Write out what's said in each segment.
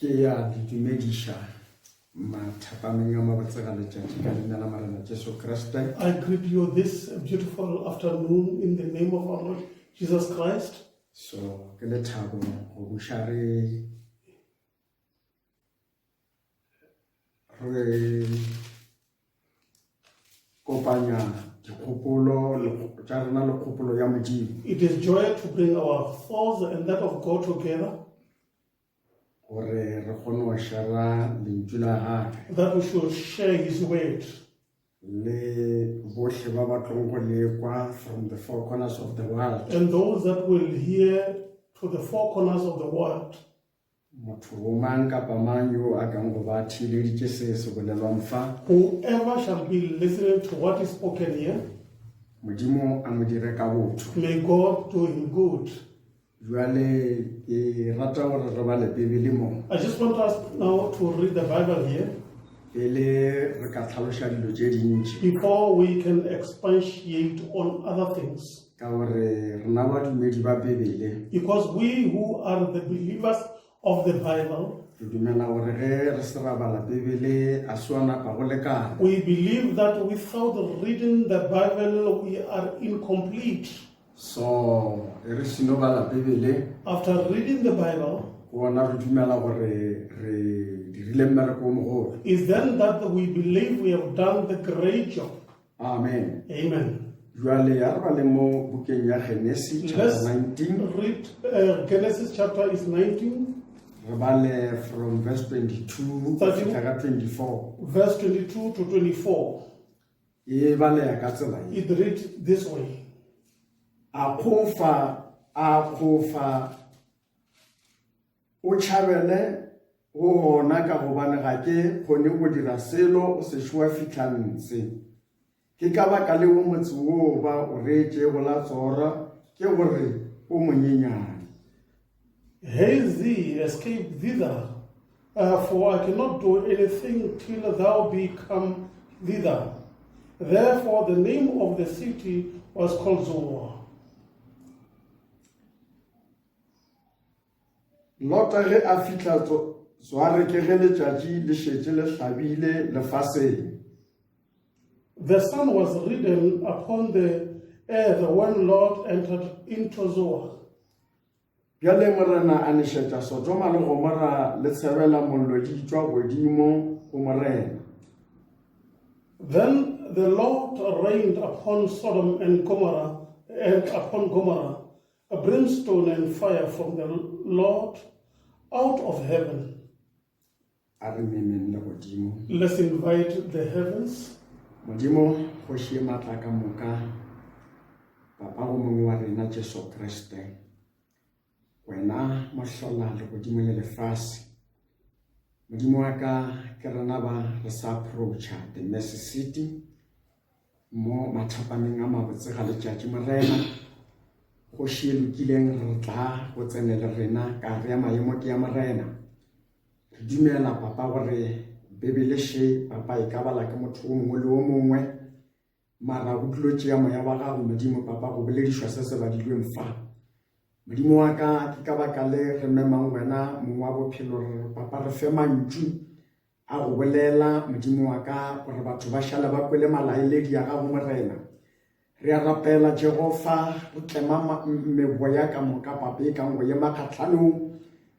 ke ya ditumedisha mathapameng a mabatsega letšatši ka leina la Morena Jesu Kriste. I greet you this beautiful afternoon in the name of our Lord Jesus Christ. So ke lethabo go buša re kopanya dikgopolo tša rena le kgopolo ya Modimo. It is joy to bring our thoughts and that of God together, gore re kgone go shara lentswe la gagwe that we should share His word. le bohle ba ba tlong go lekwa from the four corners of the world. And those that will hear to the four corners of the world. Motho o mang kapa mang yo a kang go ba thileditše se se bolelwang fa, Whoever shall be listening to what is spoken here, Modimo a mo dire ka botho. may God do him good. Jwale ke rata gore re bale Bibele mo I just want us now to read the Bible here pele re ka tlhaloša dilo tše dintši, before we can expatiate on other things. ka gore rena badumedi ba Bibele Because we who are the believers of the Bible, re dumela gore ge re se ra bala Bibele a se wa napa go lekana. we believe that without reading the Bible, we are incomplete. So re seno bala Bibele After reading the Bible, gona re dumela gore re dirile mmereko o mogolo. is then that we believe we have done the great job. Amen. Amen. Jwale ya re bale mo bukeng ya Genesis chapter Let's 19, read Genesis chapter is 19, re bale from verse 22 go fihla ka 24. verse 22 to 24. E baleya ka tsela e. It reads this way. A khofa o tšhabele go gona ka gobane ga ke kgone go dira selo o se šoa fitlhantse. Ke ka baka leo motse woo ba o reetše go la tsora ke gore o monyenyane. Haste thee, escape thither, for I cannot do anything till thou be come thither. Therefore the name of the city was called Zoar. Lota ge a fitlha Zoare ke ge letšatši le šetše le hlabile lefaseng. The sun was risen upon the earth when Lot entered into Zoar. Bjale Morena a nešetša Sodoma le Gomora le tshebela mollo di tšwa godimo go Morena. Then the Lord rained upon Sodom and upon Gomorrah a brimstone and fire from the Lord out of heaven. A re memeng le godimo. Let's invite the heavens. Modimo go šie maatla ka moka, Papa go mongwe wa rena Jesu Kriste. Wena mohlola le godimo le lefase. Modimo wa ka ke rena ba re sa approacha the Mercy City mo mathapameng a mabotse ga letšatši Morena. Go šie lokileng re tla go tsenele rena ka re ya maemo ke ya Morena. Re dumela Papa gore Bibele she Papa e ka bala ke motho o mongwe le o mongwe, mara go tlilo tšea moya wa gago Modimo Papa go boledišwa se se badilweng fa. Modimo wa ka ke ka baka le re memang wena mongwe wa bophelo re Papa re fe mantšu a go bolela Modimo wa ka gore batho ba šala ba kwele malaeledi ya gago Morena. Re a rapela Jehova o tlema meboya ka moka Papa e kang go ema kgatlhanong.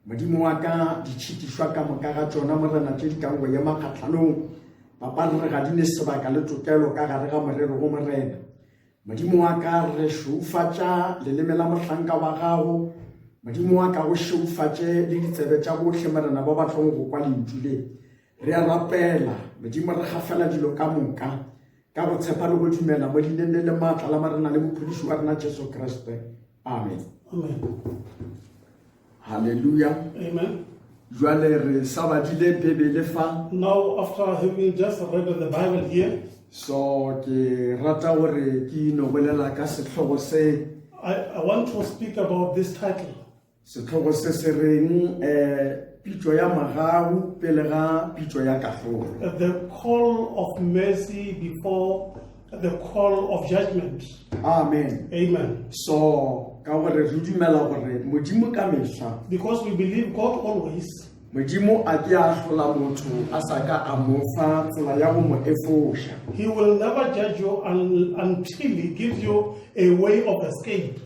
Modimo wa ka ditšhitišwa ka moka ga tšona Morena tše di kang go ema kgatlhanong. Papa re ga di ne sebaka le tokelo ka gare ga morero go Morena. Modimo wa ka re šeufatša leleme la mohlanka wa gago. Modimo wa ka go šeufatše le ditsebe tša bohle Morena ba ba tlong go kwa lentšu le. Re a rapela Modimo re gafela dilo ka moka ka go tshepa le go dumela mo dineng le maatla la Morena le mophediši wa rena Jesu Kriste. Amen. Amen. Hallelujah. Amen. Jwale re sa badile Bibele fa. Now, after having just read the Bible here, So ke rata gore ke no bolela ka setlhogo se. I want to speak about this title. Setlhogo se se reng pitšo ya magau pele ga pitšo ya katlholo. The call of mercy before the call of judgment. Amen. Amen. So ka gore re dumela gore Modimo ka mehla Because we believe God always modimo a ke a hlola motho a sa ka a mo fa tsela ya go mo efosha. He will never judge you until he gives you a way of escape.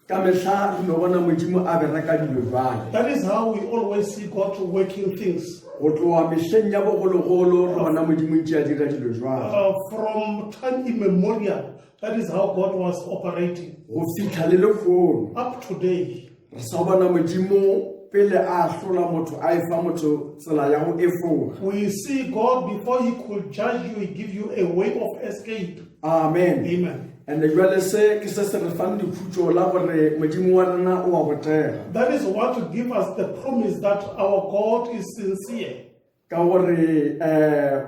Ka mehla re no bona modimo a bereka dilo jwale. That is how we always see God working things. Go tloga mehleng ya bogologolo re bona modimo ntse a dira dilo jwale. From time immemorial, that is how God was operating. Go fitlha le lekgono. Up to today. Re sa bona modimo pele a hlola motho a efa motho tsela ya go efoga. We see God before he could judge you, he give you a way of escape. Amen. Amen. And jwale se ke se re fang dikhutso la gore modimo wa rena o a botega. That is what to give us the promise that our God is sincere. Ka gore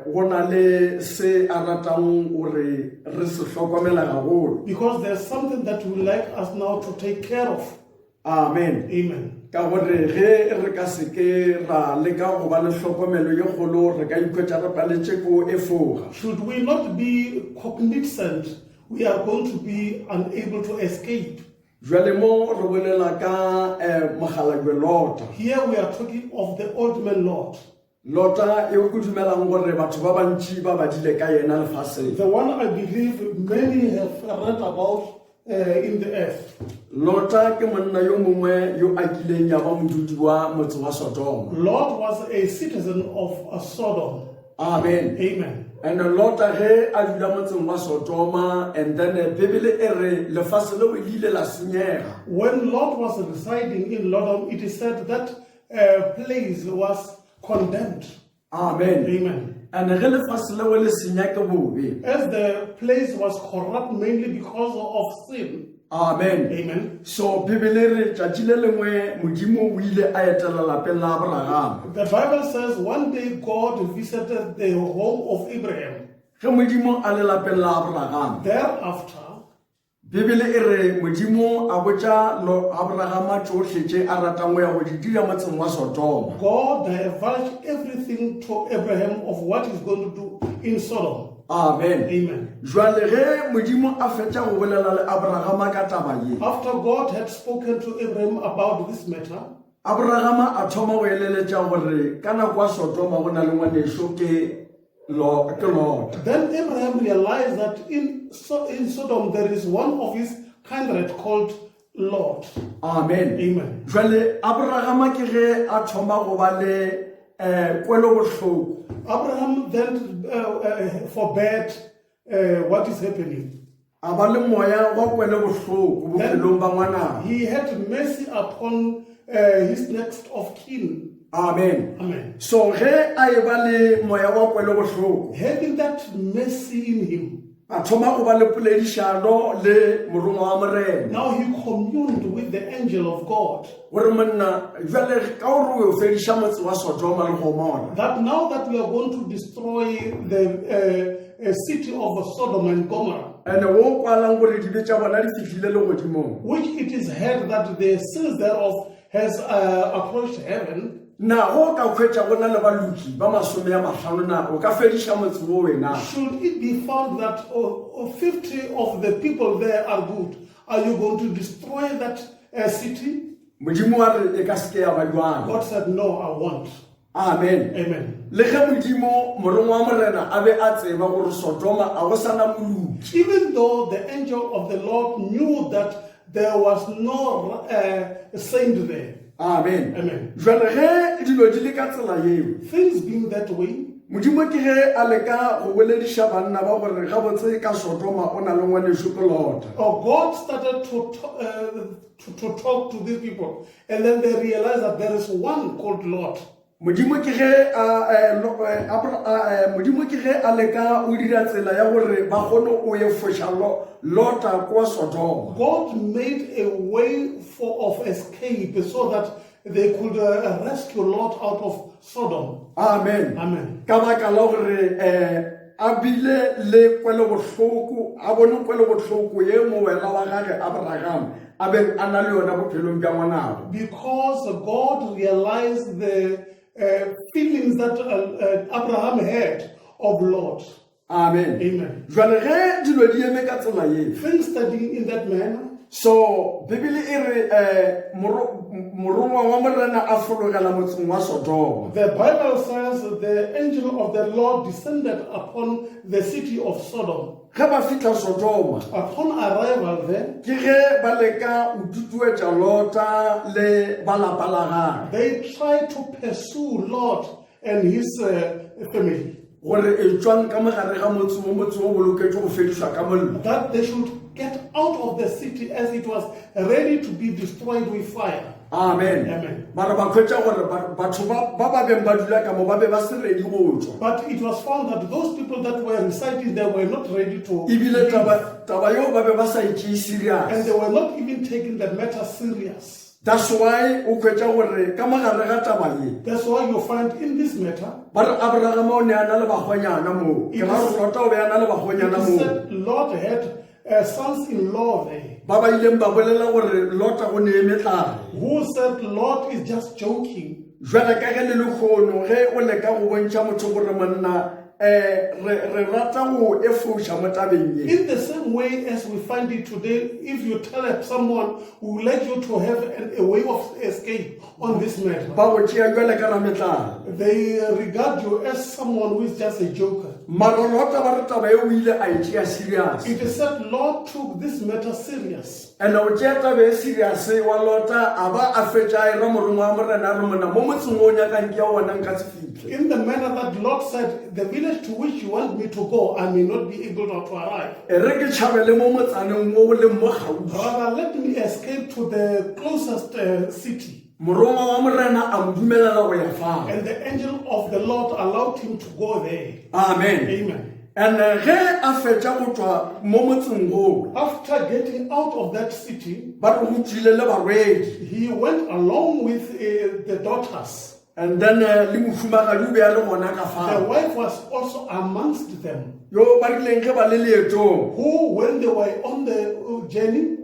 go na le se a ratang gore re se hlokomela gagolo. Because there's something that we like us now to take care of. Amen. Amen. Ka gore ge re ka se ke ra leka go ba le hlokomelo ye kgolo re ka ikhwetša re paletše ko efoga. Should we not be cognizant, we are going to be unable to escape. Jwale mo re bolela ka mogalajwe Lota. Here we are talking of the old man Lot. Lota e go dumelang gore batho ba bantši ba badile ka yena lefaseng. The one I believe many have read about in the earth. Lota ke monna yo mongwe yo a kileng ya ba modudi wa motse wa Sodoma. Lot was a citizen of Sodom. Amen. Amen. And Lota ge a dula motseng wa Sodoma, and then Bibele e re lefase leo e ile la senyega. When Lot was residing in Sodom, it is said that place was condemned. Amen. Amen. And ge lefase leo le senya ke bobe. As the place was corrupt mainly because of sin. Amen. Amen. So Bibele re tšatši le lengwe modimo o ile a etela lapeng la Abraham. The Bible says one day God visited the home of Abraham. Ge modimo a le lapeng la Abraham. Thereafter, Bibele e re modimo a botša Abraham tšohle tše a ratang go ya go di dira motseng wa Sodoma. God divulged everything to Abraham of what he's going to do in Sodom. Amen. Amen. Jwale ge modimo a fetša go bolela le Abraham ka taba ye. After God had spoken to Abraham about this matter, Abraham a thoma go eleletša gore ka nako ya Sodoma go na le ngwanešo ke Lot. then Abraham realized that in Sodom there is one of his kindred called Lot. Amen. Amen. Jwale Abraham ke ge a thoma go ba le kwelo bohloko. Abraham then forbade what is happening. A ba le moya wa kwelo bohloko bophelong ba ngwana. He had mercy upon his next of kin. Amen. Amen. So ge a e ba le moya wa kwelo bohloko, Having that mercy in him, a thoma go ba le poledišano le morongwa wa morena. now he communed with the angel of God. Gore monna jwale ka gore o fediša motse wa Sodoma le Gomora. That now that we are going to destroy the city of Sodom and Gomorrah, And wo kwalang gore dilo tša bona di fihlile le godimong. which it is heard that the sins thereof has approached heaven, Na go ka khwetša go na le baloki ba 50 na o ka fediša motse wo wena. should it be found that 50 of the people there are good, are you going to destroy that city? Modimo wa re e ka se ke ya ba jwalo. God said, no, I won't. Amen. Amen. Le ge modimo morongwa wa morena a be a tseba gore Sodoma a go sana moluki. Even though the angel of the Lord knew that there was no saint there. Amen. Amen. Jwale ge dilo di le ka tsela yeo, Things being that way, modimo ke ge a leka go bolediša banna ba gore gabotse ka Sodoma o na le ngwanešo ke Lota. God started to talk to these people, and then they realized that there is one called Lot. Modimo ke ge a leka o dira tsela ya gore ba kgone o efoša Lota kwa Sodoma. God made a way of escape so that they could rescue Lot out of Sodom. Amen. Amen. Ka baka la gore a bile le kwelo bohloko, a bone kwelo bohloko ye moela wa gage Abraham a be a na le yona bophelong bja ngwanabo. Because God realized the feelings that Abraham had of Lot. Amen. Amen. Jwale ge dilo di eme ka tsela ye, Things studying in that manner, So Bibele e re morongwa wa morena a fologela motseng wa Sodoma. The Bible says the angel of the Lord descended upon the city of Sodom. Ge ba fitla Sodoma, Upon arrival there, ke ge ba leka o tutuetša Lota le ba lapa la gagwe they tried to pursue Lot and his family, gore e tswang ka mogare ga motse o boloketšwe go fedišwa ka mollo. that they should get out of the city as it was ready to be destroyed with fire. Amen. Amen. Mara ba khwetša gore batho ba beng ba dula ka mo ba be ba se ready go tswa. But it was found that those people that were residing there were not ready to Ebile leave, taba yo ba be ba sa e tšee and serious. they were not even taking the matter serious. That's why o khwetša gore ka mogare ga taba ye That's why you find in this matter, ba re Abraham o ne a na le bagonyana moo. Ke ba re Lota o be a na le bagonyana it moo. said Lot had sons-in-law there, Ba ba ileng ba bolela gore Lota go ne emetlare. who said Lot is just joking. Jwale ka ge le lekgono ge o leka go bontšha motho gore monna re rata go efouša mo tabeng ye. In the same way as we find it today, if you tell someone who would like you to have a way of escape on this matter, Ba go tšea jwale ka rametlare. they regard you as someone who is just a joker. Mara Lota ba re taba ye o ile a e tšea serious. It is said Lord took this matter serious. And o tšea taba ye serious wa Lota a ba a fetša a era morongwa wa morena a re monna mo motseng o nyakang ke ya ona nka se fihle. In the manner that Lord said, the village to which you want me to go, I may not be able to arrive. E re ke tšhabele mo motsaneng o o leng mo gaufi. Rather, let me escape to the closest city. Morongwa wa morena a mo dumelela go ya fao. And the angel of the Lord allowed him to go there. Amen. Amen. And ge a fetša go tšwa mo motseng oo, After getting out of that city, ba re go tlile le barwedi. he went along with the daughters. And then le mofumagadi o be a le gona ka The fao. wife was also amongst them, Yo ba rileng ge ba le leetong who, when they were on the journey,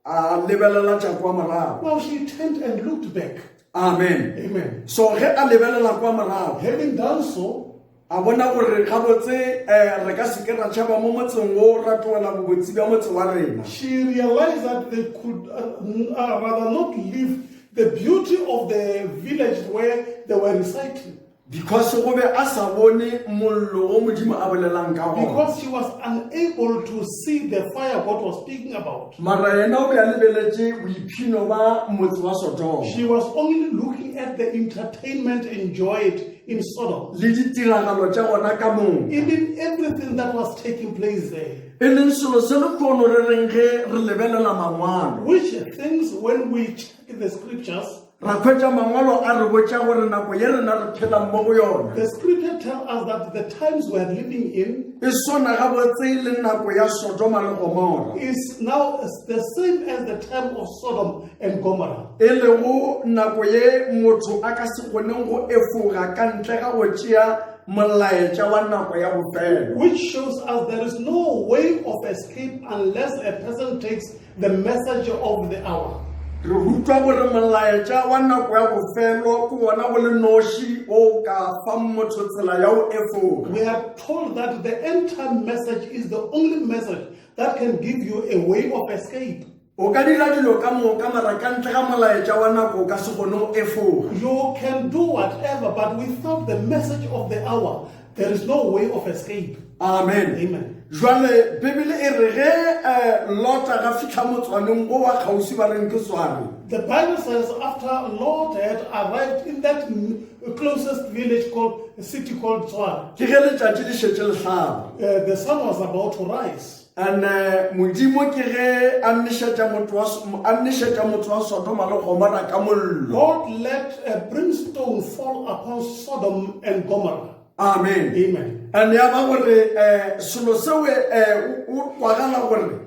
a lebelela tša kwa morago. well, she turned and looked back. Amen. Amen. So ge a lebelela kwa morago, Having done so, a bona gore gabotse re ka seke ra tšhaba mo motseng o ra tloela bobotse bja motse wa rena. she realized that they could rather not leave the beauty of the village where they were residing, Because go be a sa bone mollo o modimo a bolelang ka gona. because she was unable to see the fire God was speaking about. Mara yena o be a lebeletše boiphino ba motse wa Sodoma She was only looking at the entertainment enjoyed in Sodom, le ditiragalo tša gona ka mong. even everything that was taking place there. E leng selo se le kgono re reng ge re lebelela mangwalo. Which things, when we check the scriptures, Ra khwetša mangwalo a re botša gore nako ye rena re phelang mo go yona the scripture tells us that the times we are living in e swana gabotse le nako ya Sodoma le Gomora, is now the same as the time of Sodom and Gomorrah. e lego nako ye motho a ka se kgoneng go efoga ka ntle ga go tšea molaetša wa nako ya bofelo. Which shows us there is no way of escape unless a person takes the message of the hour. Re rutwa gore molaetša wa nako ya bofelo ke wona go le noši o ka fang motho tsela ya go efoga. We are told that the end time message is the only message that can give you a way of escape. O ka dira dilo ka moka mara ka ntle ga molaetša wa nako o ka se kgone go efoga. You can do whatever, but without the message of the hour, there is no way of escape. Amen. Amen. Jwale Bibele e re ge Lota ga fitlha motswaneng o wa kgauswi ba reng ke Sware. The Bible says after Lot had arrived in that closest village called a city called Zoar, Ke ge letšatši le šetše le hlaba. the sun was about to rise. And modimo ke ge a nešetša motho wa Sodoma le Gomora ka mollo. God let a brimstone fall upon Sodom and Gomorrah. Amen. Amen. And ya ba gore selo seo o kwagala gore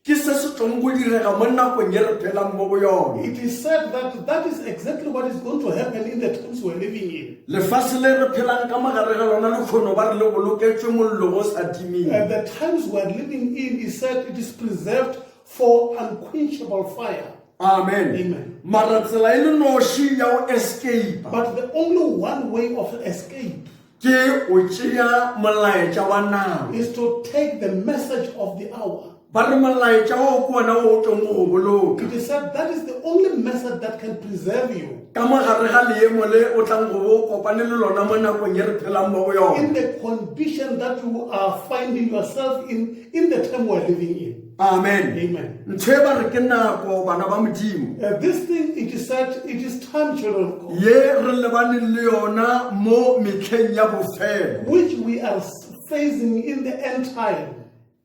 ke se se tlong go direga mo nakong ye re phelang mo go yona. It is said that that is exactly what is going to happen in the times we're living in. Lefatshe le re phelang ka mogare ga lona le kgono ba re le boloketswe mollo go sa timeng. The times we're living in is said it is preserved for unquenchable fire. Amen. Amen. Mara tsela e le noši ya go escape But the only one way of escape ke o tšea molaetša wa nako. is to take the message of the hour. ba re molaetša o ke ona o tlo mo go boloka It is said that is the only method that can preserve you ka mogare ga leemo le o tlang go bo kopane le lona mo nakong ye re phelang mo go yona in the condition that you are finding yourself in the time we are living in. amen Amen. ntho e ba re ke nako bana ba modimo This thing, it is said, it is time, children of God, ye re lebaneng le yona mo metlheng ya bofelo which we are facing in the end time.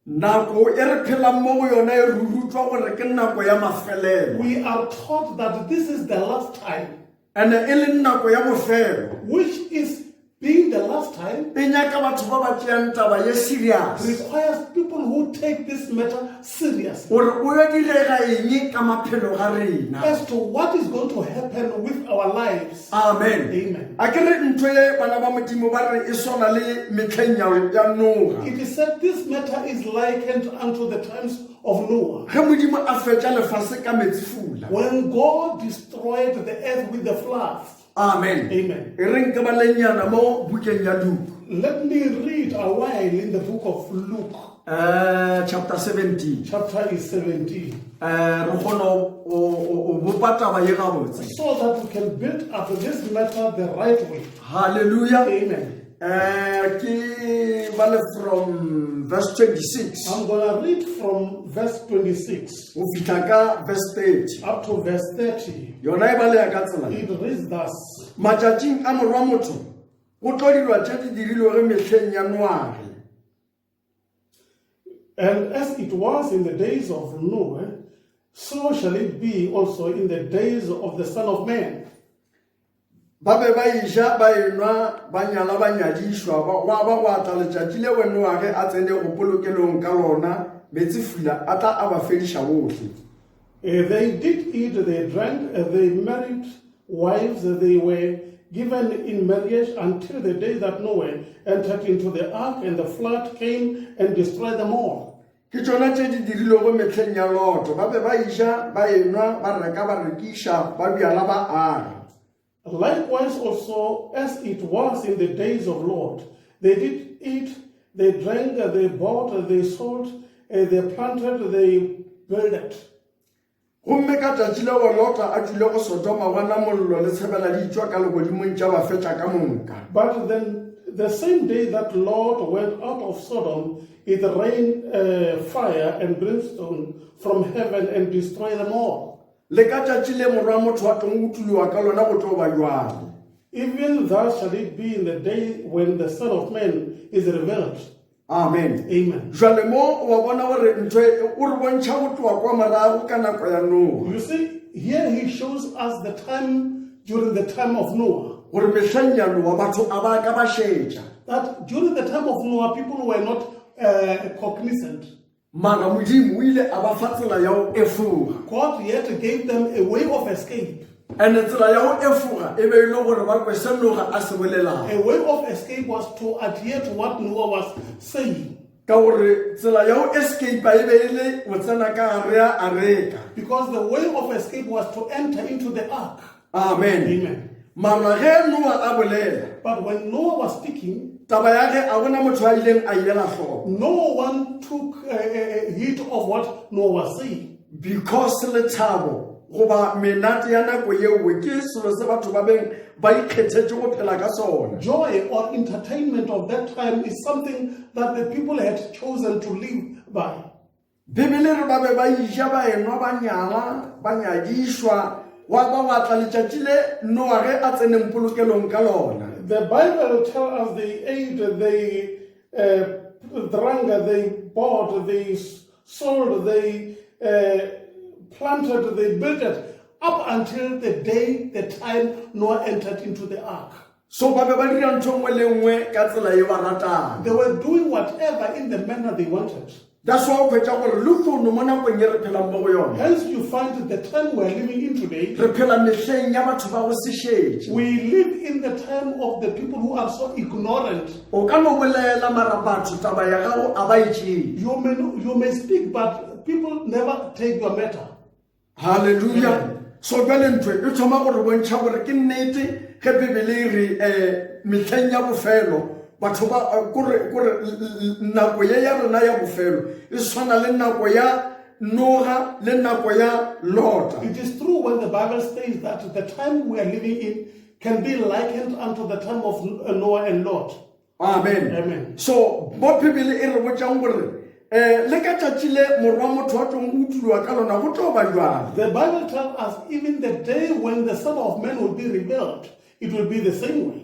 nako e re phelang mo go yona e re rutwa gore ke nako ya mafelelo We are taught that this is the last time, ene e le nako ya bofelo which is being the last time, e nyaka batho ba ba tšeang taba ye serious requires people who take this matter seriously gore o yo direga eng ka maphelo ga rena as to what is going to happen with our lives. amen Amen. a ke re ntho ye bana ba modimo ba re e swana le metlheng ya noga It is said this matter is likened unto the times of Noah, ge modimo a fetša lefase ka metsi fula when God destroyed the earth with the floods. amen Amen. e reng ke balenyana mo bukeng ya luke Let me read a while in the book of Luke, chapter 17 chapter is 17, re kgone o bopa taba ye gabotse so that we can build up this matter the right way. hallelujah Amen. ke bale from verse 26 I'm going to read from verse 26 go fihla ka verse 30 up to verse 30. yona e baleya ka tsela It reads thus. matšatšing a morwa motho go tlo dilwa tše di dirilwe ge mehleng ya noage And as it was in the days of Noah, so shall it be also in the days of the Son of Man. ba be ba iša ba enwa ba nyala ba nyadišwa gwa ba go atla letšatši le we noage a tsene go polokelong ka lona metsi fula a tla a ba fediša bohle They did eat, they drank, they married wives, they were given in marriage until the day that Noah entered into the ark, and the flood came and destroyed them all. ke tšona tše di dirilego mehleng ya loto ba be ba iša ba enwa ba reka ba rekiša ba bjala ba aga Likewise also, as it was in the days of Lot, they did eat, they drank, they bought, they sold, they planted, they builded. gomme ka tšatši leo lota a tlile go sodoma bona mollo le tshebela di tšwa ka legodimong tša ba fetša ka monka But then the same day that Lot went out of Sodom, it rained fire and brimstone from heaven and destroyed them all. le ka tšatši le morwa motho wa tong utuliwa ka lona go tlo ba jwalo Even thus shall it be in the day when the Son of Man is revealed. amen Amen. jwale mo wa bona gore ntho o re bontšha go tloa kwa morago ka nako ya noga You see, here he shows us the time during the time of Noah. gore mehleng ya noa batho a ba ka ba šetša That during the time of Noah, people were not cognizant. mara modimo o ile a ba fa tsela ya go efoga God yet gave them a way of escape. ande tsela ya go efoga e be e le gore ba kwe se noga a se bolelago A way of escape was to adhere to what Noah was saying. ka gore tsela ya go escape e be e le go tsena ka gare a reka Because the way of escape was to enter into the ark. amen Amen. mara ge noa a bolela But when Noah was speaking, taba ya ge a bona motho a ileng a ilela tlhoko no one took heed of what Noah was saying. because lethabo goba menate ya nako yeowe ke selo se batho ba beng ba ikgethetse go phela ka sona Joy or entertainment of that time is something that the people had chosen to live by. bibele re ba be ba iša ba enwa ba nyala ba nyadišwa wa ba batla letšatši le noa ge a tseneng polokelong ka lona The Bible tells us they ate, they drank, they bought, they sold, they planted, they built it, up until the day, the time Noah entered into the ark. so ba be ba dira ntho nngwe le nngwe ka tsela e ba ratang They were doing whatever in the manner they wanted. that's why o kgwetša gore le fono mo nakong ye re phelang mo go yona Hence, you find the time we are living in today, re phela mehleng ya batho ba go sešetše we live in the time of the people who are so ignorant. o ka no bolela mara batho taba ya gago a ba itšee You may speak, but people never take your matter. hallelujah so jale ntho e thoma gore bontšha gore ke nnete ge bibele e re mehleng ya bofelo batho ba kore nako ya rona ya bofelo e tshwana le nako ya Noah le nako ya Lot. It is true when the Bible says that the time we are living in can be likened unto the time of Noah and Lot. Amen. Amen. So mo Bibele e re botsang gore le ka tšatši le morwa motho wa tong o tuliwa ka lona go tlo ba jwalo. The Bible tells us even the day when the Son of Man will be revealed, it will be the same way.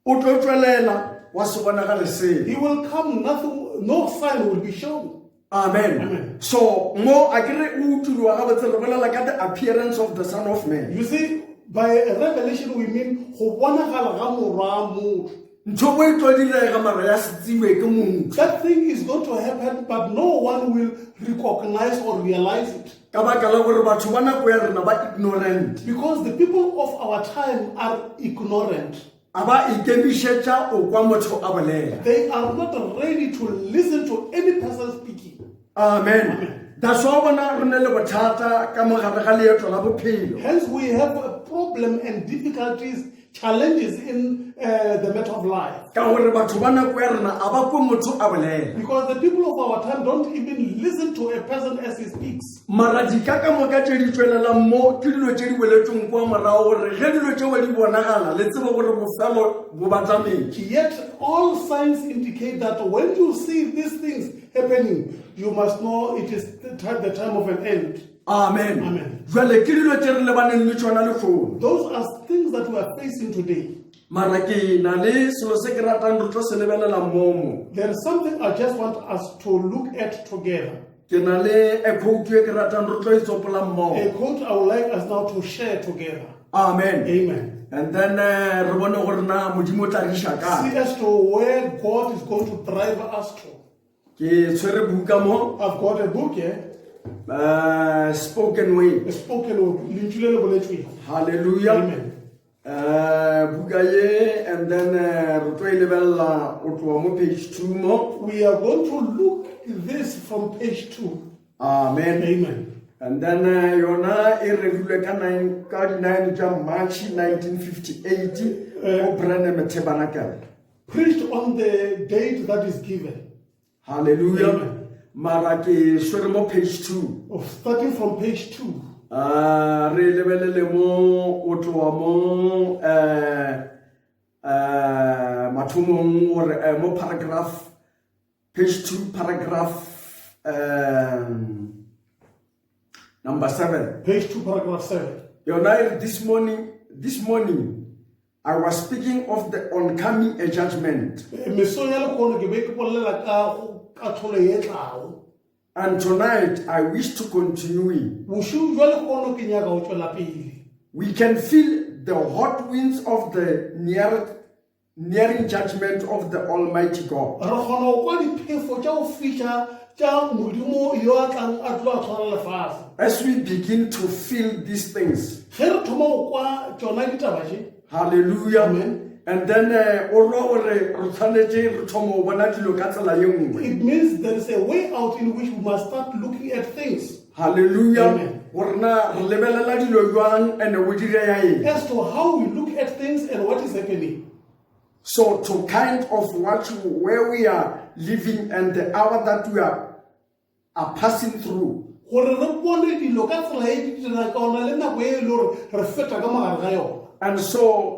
O tlo tswelela wa se bonagale selo. He will come, nothing, no sign will be shown. Amen. Amen. So mo a kere o tuliwa ga botse re bolela ka the appearance of the Son of Man. You see, by revelation we mean go bonagala ga morwa motho. Ntho bo e tlo direga mara ya setsiwe ke motho. That thing is going to happen, but no one will recognize or realize it. Ka baka la gore batho ba nako ya rena ba ignorant. Because the people of our time are ignorant. Aba ikemišetša o kwa motho a bolela. They are not ready to listen to any person speaking. Amen. That's why bona re ne le bothata ka mogare ga leeto la bophelo. Hence we have a problem and difficulties, challenges in the matter of life. Ka gore batho ba nako ya rena a ba kwe motho a bolela. Because the people of our time don't even listen to a person as he speaks. Mara di ka moka tše di tswelelang mo ke dilo tše di boletsweng kwa morago gore ge dilo tšeo di bonagala le tsebe gore bofelo bo batametse. Yet all signs indicate that when you see these things happening, you must know it is the time of an end. Amen. Amen. Jwale ke dilo tše re lebaneng le tšona le founu. Those are things that we are facing today. Mara ke na le selo se ke ratang re tlo se lebelela momo. There is something I just want us to look at together. Ke na le a quote e ke ratang re tlo itsopola mmogo. A quote I would like us now to share together. Amen. Amen. And then re bone gore na modimo o tla re isa kae. See as to where God is going to drive us to. Ke tshwere buka mo. I've got a book here. Spoken way. A spoken word. Hallelujah. Amen. Buka ye, and then re tlo lebella o tloa mo page 2 mo. We are going to look at this from page 2. Amen. Amen. And then yona e revilwe ka 9 tša March 1958 o Branham Tabernacle. Preached on the date that is given. Hallelujah. Amen. Mara ke swere mo page 2. Starting from page 2. Re lebelele mo o tloa mo mathomong or mo paragraph page 2 paragraph number 7. Page 2 paragraph 7. Yona this morning I was speaking of the oncoming judgment. And tonight I wish to continue. We can feel the hot winds of the nearing judgment of the Almighty God. As we begin to feel these things. Hallelujah. Amen. And then it means there is a way out in which we must start looking at things. Hallelujah. Amen. As to how we look at things and what is happening. So to kind of watch where we are living and the hour that we are passing through. And so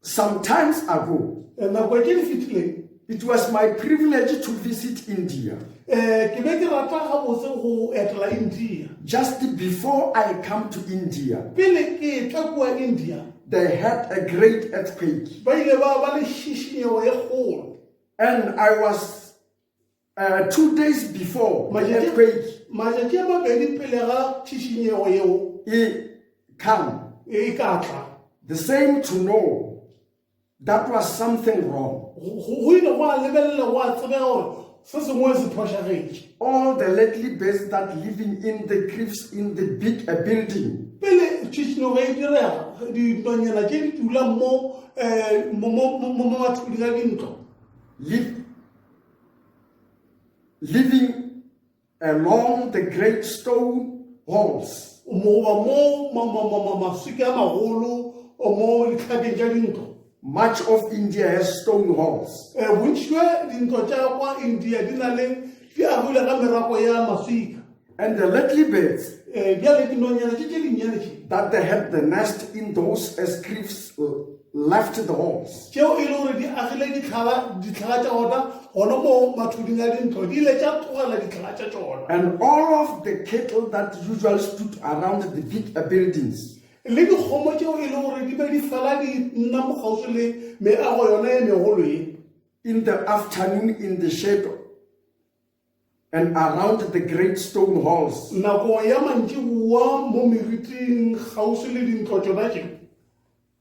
some times ago, it was my privilege to visit India. Just before I come to India, they had a great earthquake. And I was 2 days before the earthquake, it came. The same to know that was something wrong. All the lately beds that living in the cliffs in the big building. Living along the great stone walls. much of India has stone halls. bontšhwe dintlo tša kwa India di na le di agilwe ka merago ya maswika. And the little birds Bjale dinonyana tše dinnyane tše that they had the nest in those cliffs left the halls. tšeo e le gore di agile ditlhala tša gona gona mo mathuding a dintlo di ile tša tlogela ditlhala tša tšona. And all of the cattle that usually stood around the big buildings, Le dikgomo tšeo e le gore di be di fela di nna mo kgauswi le meago yona ye megolo ye. in the afternoon in the shade and around the great stone halls, Nako ya mantšiboa mo meriting kgauswi le dintlo tšona tše.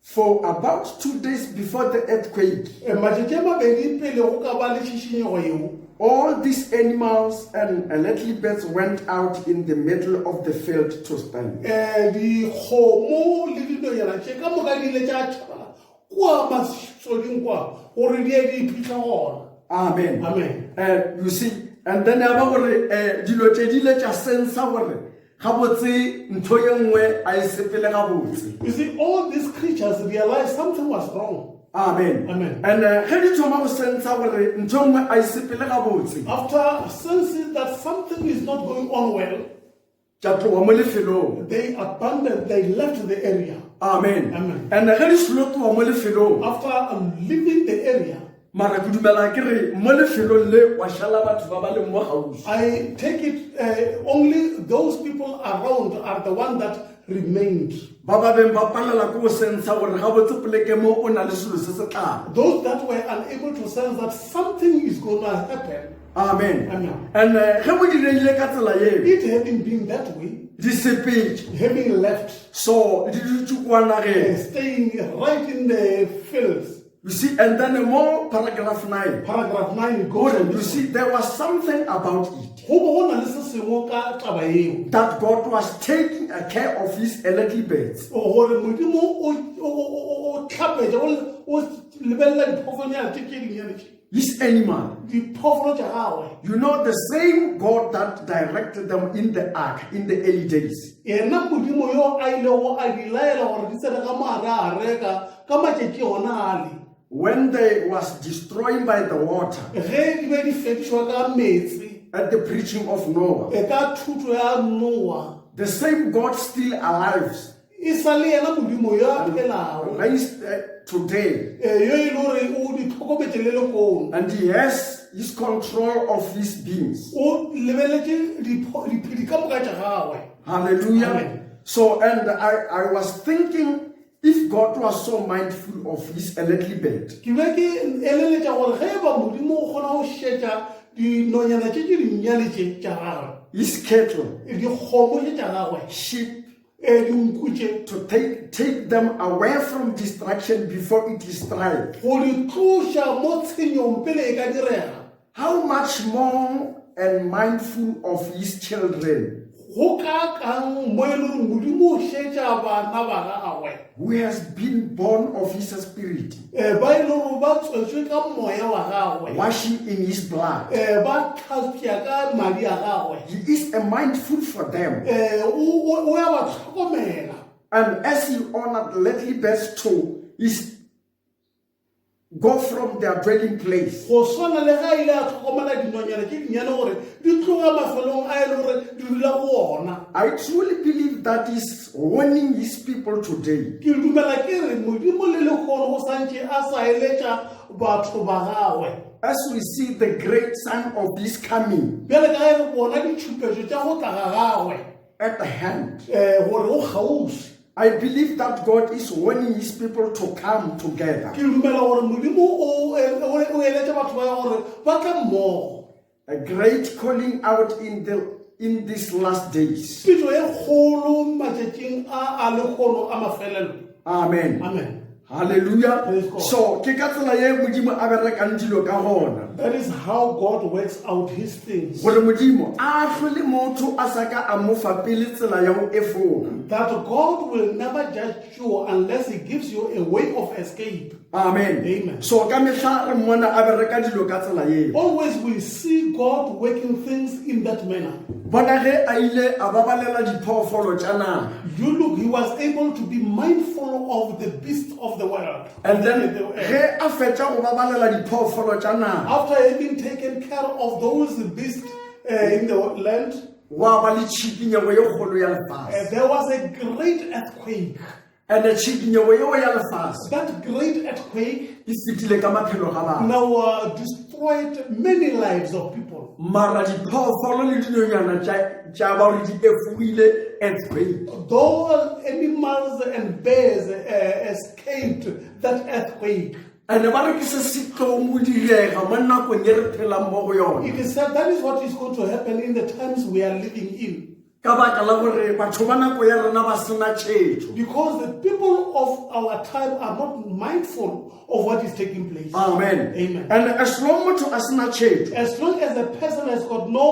for about 2 days before the earthquake, Matšatši a mabedi pele go ka ba le šišinyego yeo. all these animals and little birds went out in the middle of the field to stand. Dikgomo le dinonyana tše ka moka di ile tša tšhabela kua masoding kua gore di ye di iphitlha gona. Amen. Amen. You see, and then aba gore dilo tše di ile tša sensa gore gabotse ntho ye nngwe a e sepele gabotse. You see, all these creatures realized something was wrong. Amen. Amen. And ge di thoma go sensa gore ntho nngwe a e sepele gabotse, After sensing that something is not going on well, tša tloga mo lefelong. they left the area. Amen. Amen. And ge di selo tloga mo lefelong, After leaving the area, mara ke dumela ke re mo lefelong le wa šala batho ba ba leng mo gaufi. I take it only those people around are the one that remained. Ba ba beng ba palela ke go sensa gore gabotse poleke mo o na le selo se se tlang. Those that were unable to sense that something is going to happen. Amen. Amen. And ge mo direile ka tsela eo, It having been that way, di sepetse, having left, so di dutse kwa nageng. staying right in the fields. You see, and then more paragraph 9. Paragraph 9 goes on. You see, there was something about it Go bo go na le se sengwe ka taba eo. that God was taking care of his little birds. Gore Modimo o tlhapetša o lebelela diphoofonyana tše dinnyane tše. His animal. Diphoofolo tša gagwe. You know, the same God that directed them in the ark in the early days. Yena Modimo yo a ilego a di laela gore di tsene ka mare a reka ka matšatši gona ale. When they was destroyed by the water Ge di be di fetišwa ka metsi at the preaching of Noah, ka thuto ya Noa, the same God still alive, e sa le yena Modimo yo a phelago, raised today, yo e le gore o di tlhokometše le lekono. and he has his control of his beings. O lebeletše diphedi ka moka tša gagwe. Hallelujah. Amen. So, and I was thinking, if God was so mindful of his little bird, Ke be ke eleletša gore ge ba Modimo o kgona go šetša dinonyana tše dinnyane tše tša gagwe, his cattle, dikgomo tše tša gagwe, sheep, dinku tše, to take them away from destruction before it is tried, go di tloša mo tshenyong pele e ka direga, how much more and mindful of his children, go ka kang mo e le gore Modimo o šetša bana ba gagwe, who has been born of his spirit, ba e le gore ba tswetswe ka moya wa gagwe, washing in his blood. ba tlhapša ka madi a gagwe, He is a mindful for them. o ya ba tlhokomela. And as he honored little birds too, is go from their dwelling place. Go swana le ga ile a tlhokomela dinonyana tše dinnyane gore di tloga mafelong a e le gore di dula go ona. I truly believe that is warning his people today. Ke dumela ke re Modimo le lekgono go santše a sa eletša batho ba gagwe. As we see the great sign of his coming Bjale ka ge re bona ditšhupetšo tša go tla ga gagwe at the hand, gore o kgauswi. I believe that God is warning his people to come together. Ke dumela gore Modimo o eletša batho ba gore ba tla mmogo. A great calling out in these last days. Pitšo e kgolo matšatšing a lekgono a mafelelo. Amen. Amen. Hallelujah. Praise God. So, ke ka tsela ye Modimo a berekang dilo ka gona. That is how God works out his things. Gore Modimo a hlole motho a sa ka a mo fa pele tsela ya go efoga. That God will never judge you unless he gives you a way of escape. Amen. Amen. So ka mehla re mmona a bereka dilo ka tsela eo. Always we see God working things in that manner. Bona ge a ile a babalela diphoofolo tša naga. You look, he was able to be mindful of the beasts of the the world. And then The earth. ge a fetša go babalela diphoofolo tša naga After having taken care of those beasts in the land, wa ba le tšhikinyego ye kgolo ya lefase there was a great earthquake. and tšhikinyego yeo ya lefase That great earthquake e fetile ka maphelo ga batho now destroyed many lives of people. mara diphoofolo le dinonyana tša ba gore di efogile earthquake Though animals and bears escaped that earthquake, and ba re ke se se tlong go direga mo nakong ye re phelang mo go yone it is said that is what is going to happen in the times we are living in. ka baka la gore batho ba nako ya rena ba sena tšhetšo Because the people of our time are not mindful of what is taking place. amen Amen. and as long motho a sena tšhetšo As long as a person has got no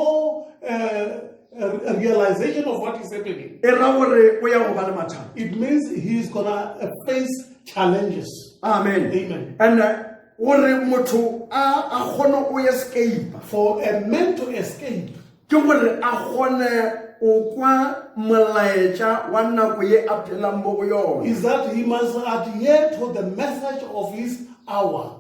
realization of what is happening, e ra gore o ya go ba le mathata it means he is gonna face challenges. amen Amen. and gore motho a kgone o escape For a man to escape, ke gore a kgone o kwa molaetša wa nako ye a phelang mo go yone is that he must adhere to the message of his hour.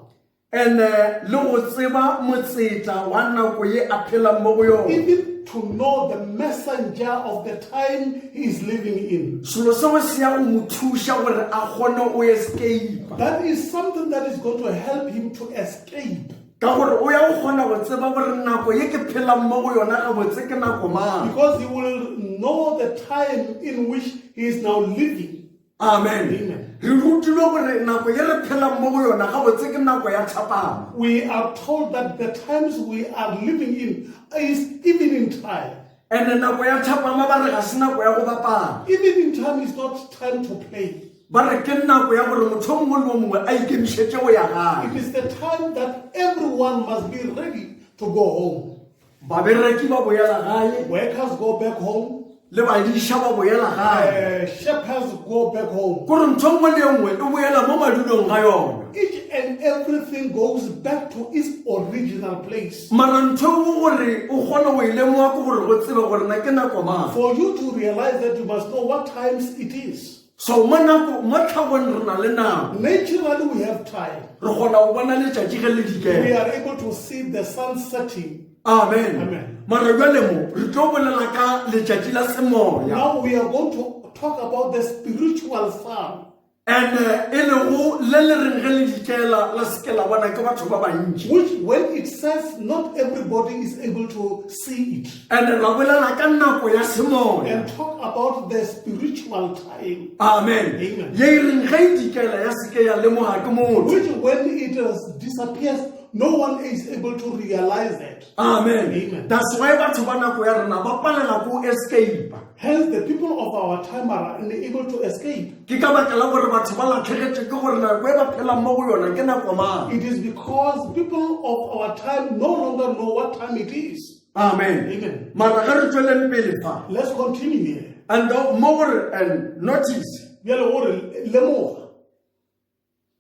and le go tseba motsetla wa nako ye a phelang mo go yone Even to know the messenger of the time he is living in. selo seo se ya go mo thuša gore a kgone o escape That is something that is going to help him to escape. ka gore o ya go kgona go tseba gore nako ye ke phelang mo go yona ga botse ke nako mang Because he will know the time in which he is now living. amen Amen. re rutilwe gore nako ye re phelang mo go yona ga botse ke nako ya thapama We are told that the times we are living in is even in time. and nako ya thapama ba re ga se nako ya go bapala Even in time is not time to play. ba re ke nako ya gore motho o mongwe le o mongwe a ikemišetse go ya It gae is the time that everyone must be ready to go home. babereki ba boela gae Workers go back home. le badiša ba boela gae Shepherds go back home. kore ntho nngwe le nngwe e boela mo madulong ga yona Each and everything goes back to its original place. mara ntho e gore o kgone go e lemoga ke gore go tsebe gore na ke nako mang For you to realize that, you must know what times it is. so mo tlhabong re na le nako Naturally, we have time. re kgona go bona letšatši ge le We dikela are able to see the sun setting. amen Amen. mara jale mo re tlo bolela ka letšatši la semoya Now we are going to talk about the spiritual sun. and e lego le le reng ge le dikela la seke la bona ke batho ba bantši Which, when it says not everybody is able to see it, and ra bolela ka nako ya semoya and talk about the spiritual time, amen Amen. ye e reng ge e dikela ya seke ya lemoga ke motho which when it disappears, no one is able to realize it. amen Amen. that's why batho ba nako ya rena ba palela ko escape Hence, the people of our time are unable to escape. ke ka baka la gore batho ba latlhegetse ke gore nako e ba phelang mo go yona ke nako mang It is because people of our time no longer know what time it is. amen Amen. mara ge re tsweleng pele fa Let's continue here. and mo gore and notice Bjale gore lemoga.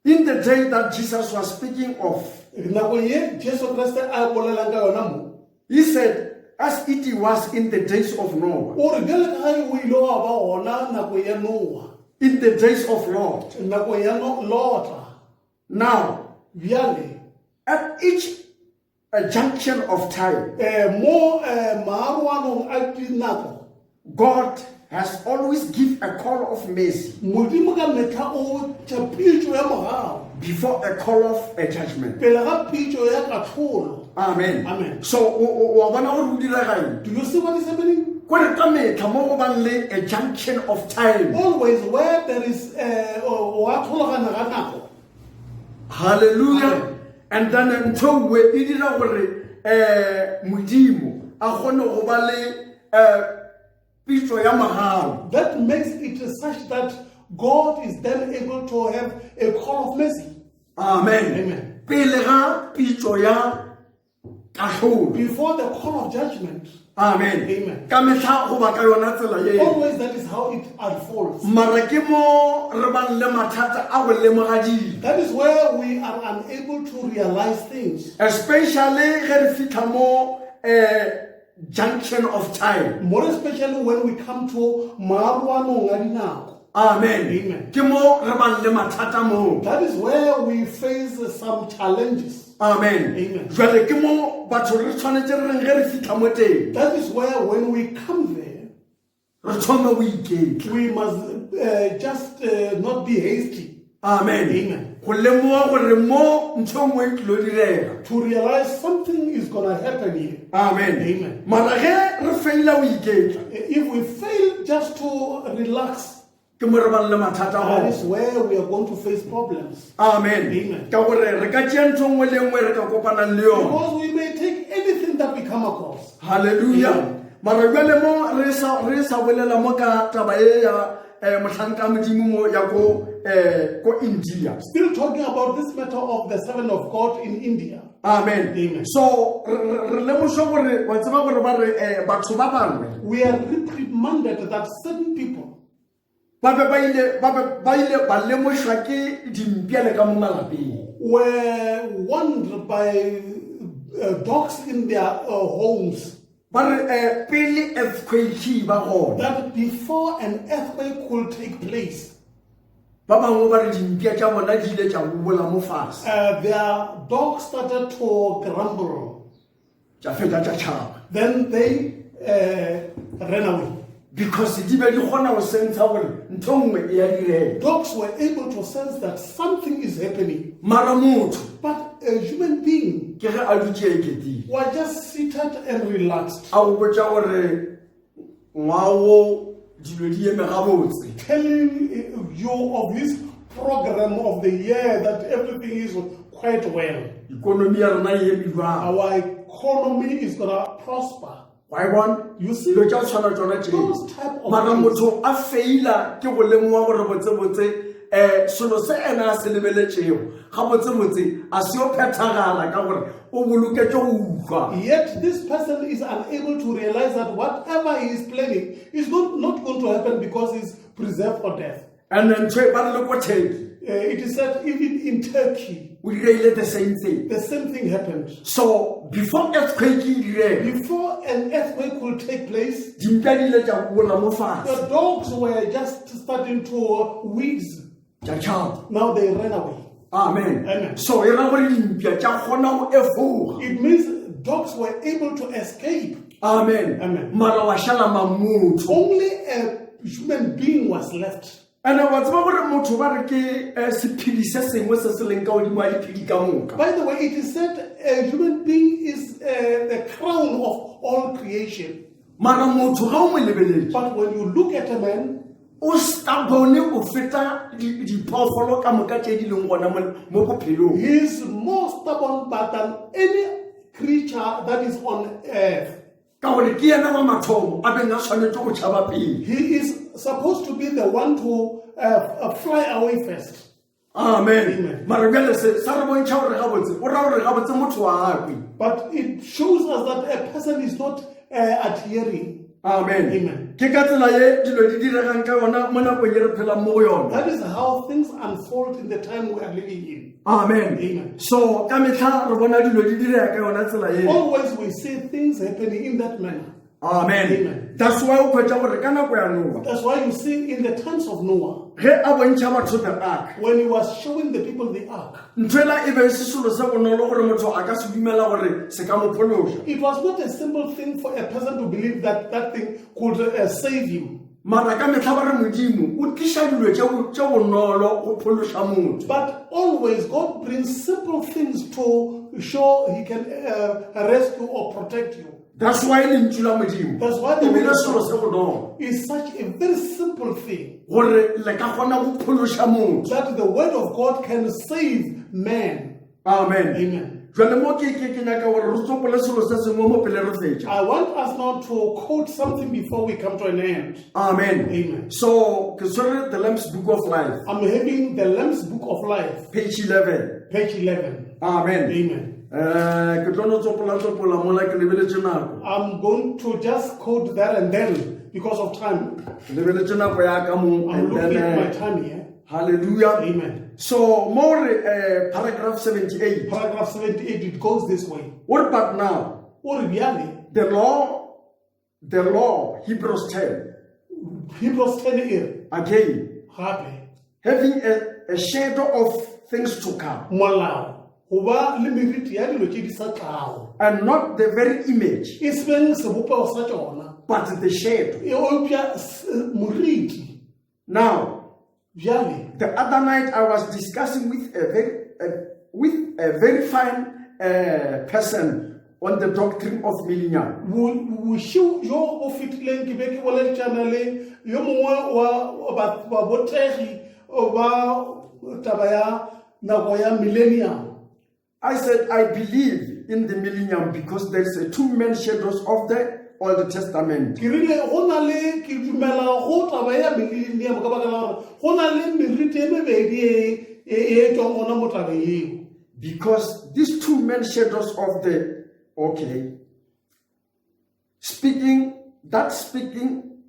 in the day that Jesus was speaking of Nakong ye Jesu Kriste a bolelang ka yona mo. he said as it was in the days of Noah Ore bjale ka ge o ile wa ba gona nakong ya Noa, in the days of Lot nakong ya Lota. now Bjale at each junction of time mo maaroanong a dinako, God has always give a call of mercy Modimo ka metlha o tša pitšo ya mogao before a call of a judgment pele ga pitšo ya katlholo. amen Amen. so wa bona gore o diragaeng Do you see what is happening? kore ka metlha mo go bang le a junction of time Always where there is wa tlhologana ga nako. hallelujah Amen. and then ntho nngwe e dira gore modimo a kgone go ba le pitso ya magao That makes it such that God is then able to have a call of mercy. amen Amen. pele ga pitso ya katlholo Before the call of judgment. amen Amen. ka metlha go ba ka yona tsela ye Always that is how it unfolds. mara ke mo re bang le mathata a go lemoga dilo That is where we are unable to realize things. especially ge re fitlha mo junction of time More especially when we come to maaroanong a dinako. Amen. Amen. Ke mo re bang le mathata moo. That is where we face some challenges. Amen. Amen. Jwale ke mo batho re tshwanetse re reng ge re fitlha mo teng. That is where when we come there, Re thome o iketla. we must just not be hasty. Amen. Amen. Go lemoga gore mo ntho nngwe e tlilo direga. To realize something is going to happen here. Amen. Amen. Mara ge re feila o iketla, If we fail just to relax, ke mo re bang le mathata that go. is where we are going to face problems. Amen. Amen. Ka gore re ka tšea ntho nngwe le nngwe re ka kopanang le yona. Because we may take anything that we come across. Hallelujah. Amen. Mara jwale mo re sa bolela mo ka taba e ya mohlanka modimo mo ya ko India. Still talking about this matter of the servant of God in India. Amen. Amen. So re lemoša gore wa tseba gore ba re batho ba bangwe We are reprimanded that certain people ba ile ba lemošwa ke dimpiele ka mo malapeng. were warned by dogs in their homes Ba re pele earthquake ba gona. that before an earthquake could take place, Ba bangwe ba re dimpia tša bona di ile tša bobola mo fatshe. their dogs started to grumble. Tša feta tša tšhaba. Then they ran away. Because di be di kgona go sentsha gore ntho nngwe e ya direga. Dogs were able to sense that something is happening, Mara motho but a human being ke ge a dutse a eketile. was just seated and relaxed, A go botša gore ngwago dilo di eme gabotse. telling you of this program of the year that everything is quite well. Ikonomi ya rona e eme jwang. Our economy is going to prosper. Wa e bona? You see, Dilo tša go tshwana tsona those type of mara things. motho a feila ke go lemoga gore botsebotse selo se ena a se lebeletšego ga botsebotse a se yo phethagala ka gore o boloketše go utlwa. Yet this person is unable to realize that whatever he is planning is not going to happen because he's preserved for death. And then ntho e ba re le ko Turkey It is said even in Turkey, o direile the same thing. the same thing happened. So before earthquake e direga Before an earthquake could take place, dimpia di ile tša bobola mo fatshe the dogs were just starting to wheeze. tša tšhaba. Now they ran away. Amen. Amen. So e ra gore dimpia tša kgona go efoga. It means dogs were able to escape. Amen. Amen. Mara wa šala mamotho. Only a human being was left. And wa tseba gore motho ba re ke sephedi se sengwe se se leng ka godimo a diphedi ka moka. By the way, it is said a human being is the crown of all creation. Mara motho ga o mo lebeletse But when you look at a man, o stubborn o feta diphoofolo ka moka tše di leng gona mo bophelong. he is more stubborn than any creature that is on earth. Ka gore ke yena wa mathomo a beng a tshwanetse go tšhaba pele. He is supposed to be the one to fly away first. Amen. Amen. Mara bjale se sa re bontšha gore gabotse o ra gore gabotse motho wa akwe. But it shows us that a person is not adhering. Amen. Amen. Ke ka tsela ye dilo di diregang ka yona mo nakong ye re phelang mo go yona. That is how things unfold in the time we are living in. Amen. Amen. So ka metlha re bona dilo di direga ka yona tsela ye. Always we see things happening in that manner. Amen. Amen. That's why o khwetša gore ka nako ya Noa That's why you see in the times of Noah, ge a bontšha batho the ark when he was showing the people the ark, nthoela e be se selo se bonolo gore motho a ka se dumela gore se ka mo phološa. it was not a simple thing for a person to believe that that thing could save him. Mara ka metlha ba re modimo o tliša dilo tše bonolo go phološa motho. But always God brings simple things to show he can rescue or protect you. That's why lentšu la modimo That's why the e bile word selo se bonolo is such a very simple thing gore le ka kgona go phološa motho. that the word of God can save man. Amen. Amen. Jwale mo ke nyaka gore re tsopole selo se sengwe mo pele re fetša. I want us now to quote something before we come to an end. Amen. Amen. So ke swere the Lamb's Book of Life, I'm having the Lamb's Book of Life, page 11. page 11. Amen. Amen. Ke tlo no tsopola mola ke lebeletse nako. I'm going to just quote that and then because of time. Ke lebeletse nako ya ka mo, I'm and looking at my then time here. hallelujah. Amen. So more paragraph 78. Paragraph 78, it goes this way. What about now? Originally, The law, Hebrews 10. Hebrews 10 here. Again, gape having a shadow of things to come, molao go ba le meriti ya dilo tse di sa tlago and not the very image, e se beng sebopego sa tsona but the shadow. e opša moriti Now, bjale the other night I was discussing with a very fine person on the doctrine of millennium. bošiu jo o fetileng ke be ke boleditšana le yo mongwe wa botegi ba taba ya nako ya millennium. I said, I believe in the millennium because there's two main shadows of the Old Testament. Ke rile go na le ke dumela go taba ya millennium ka baka la gore go na le meriti e mebedi e tswang gona mo tabeng eo. Because these two main shadows of the, speaking,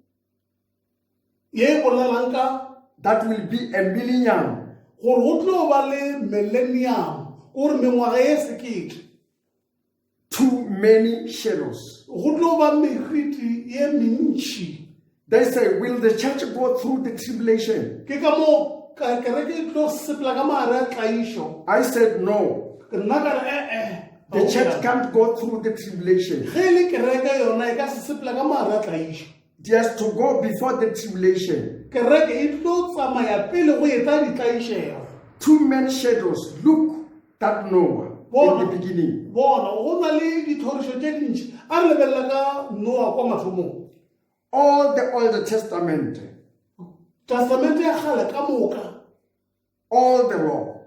ye bolelang ka that will be a millennium. gore go tlo ba le millennium gore mengwaga e sekete Too many shadows. go tlo ba meriti ye mentši. They say, will the church go through the tribulation? Ke ka mo kereke e tlo sepela ka maare a tlaišo. I said, no. Nna ka re The church can't go through the tribulation. ge le kereke yona e ka se sepela ka maare a tlaišo. It has to go before the tribulation. Kereke e tlo tsamaya pele go eta ditlaišego. Two main shadows. Look at Noah in the beginning. Bona go na le dithorišo tše dintši a re lebelela ka Noa kwa mathomong. All the Old Testament, Testamente ya kgale ka moka all the law,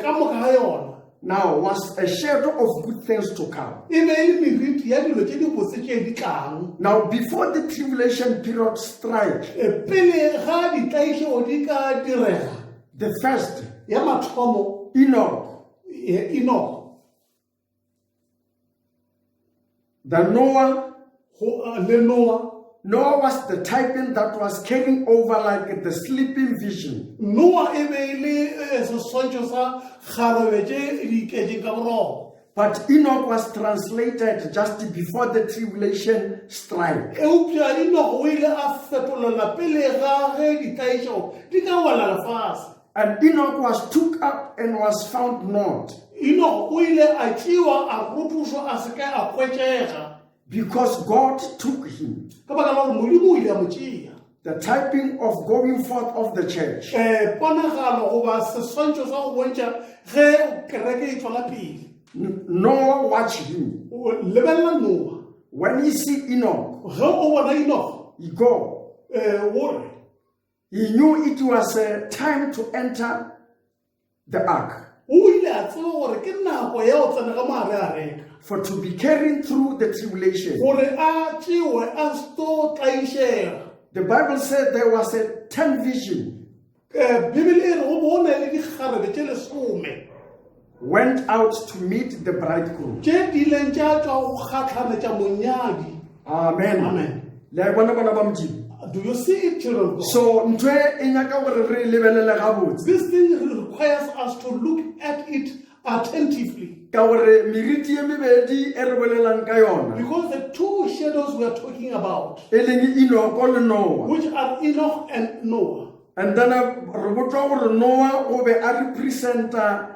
ka moka ga yona now was a shadow of good things to come. e be e meriti ya dilo tše di botse tše di tlang. Now, before the tribulation period strike, Pele ga ditlaišego di ka direga the first, ya mathomo Enoch, Enoch the Noah. le Noa. Noah was the typing that was carrying over like the sleeping vision. Noa e be e le seswantšho sa kgarebe tše di iketšeng ka boroko. But Enoch was translated just before the tribulation strike. Eupša Enoch o ile a fetolela pele ga ge ditlaišego di ka wela lefase. And Enoch was took up and was found not, Enoch o ile a tšewa a rotošwa a se ka a hwetšega because God took him. ka baka la gore modimo o ile a mo tšea. The typing of going forth of the church. Ponagalo goba seswantšho sa go bontšha ge kereke e tswela pele. Noah watched him. O lebelela Noa When he see Enoch, ge o bona Enoch he go. gore He knew it was time to enter the ark, o ile a tseba gore ke nako ya go tsena ka maare a reka for to be carrying through the tribulation. gore a tšewe a sto tlaišega. The Bible said there was a 10 vision Bibele e re go bona le dikgarebe tše lesome went out to meet the bridegroom. tše di ileng tša tšwa go kgatlhanetša monyadi. Amen. Amen. Le bona bona ba Modimo. Do you see it, children of God? So ntwe e nyaka gore re lebelele gabotse. This thing requires us to look at it attentively. Ka gore meriti ye mebedi e re bolelang ka yona, Because the two shadows we are talking about, e leng Enoch le Noah. which are Enoch and Noah, And then re botswa gore Noah o be a representa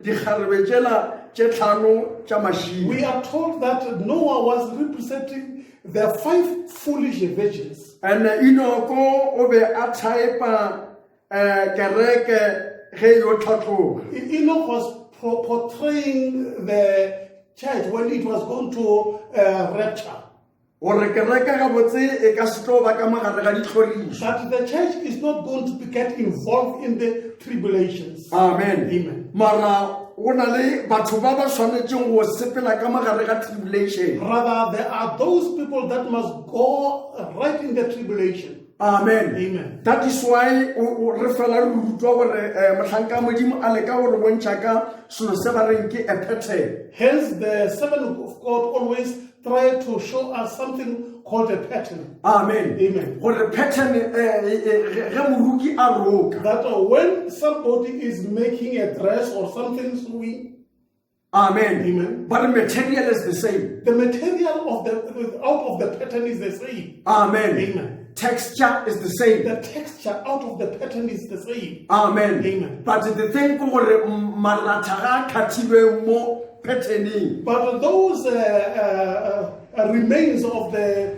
dikgarebe tšela tše tlhano tša mašimo. we are told that Noah was representing the 5 foolish virgins. And Enoch o be a typa kereke ge yo tlhatloga. Enoch was portraying the church when it was going to rapture. Gore kereke gabotse e ka se tlo ba ka magare ga ditlhorišo. That the church is not going to get involved in the tribulations. Amen. Amen. Mara o na le batho ba ba tshwanetseng go sepela ka magare ga tribulation. Rather, there are those people that must go right in the tribulation. Amen. Amen. That is why re fela re rutwa gore mohlanka modimo a leka gore bontšha ka selo se ba reng ke a pattern. Hence, the servant of God always try to show us something called a pattern. Amen. Amen. Gore pattern ge moruki a roka. That when somebody is making a dress or something sewing, Amen. Amen. But the material is the same. the material of the out of the pattern is the same. Amen. Amen. texture is the same. The texture out of the pattern is the same. Amen. Amen. But the thing gore maratha ga khatilwe mo patterning. But those remains of the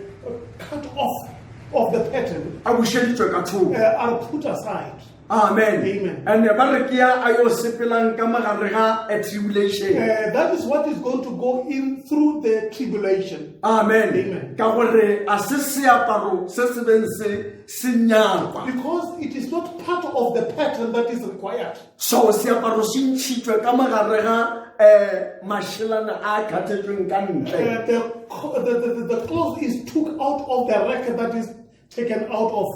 cut off of the pattern A busheditswe ka thoko. are put aside. Amen. Amen. And ba re ke ya ayo sepelang ka magare ga a tribulation. That is what is going to go in through the tribulation. Amen. Amen. Ka gore a se seaparo se se beng se nyakwa. Because it is not part of the pattern that is required. So seaparo se ntshitswe ka magare ga mashilana a khathetsweng ka ntle. The cloth is took out of the record that is taken out of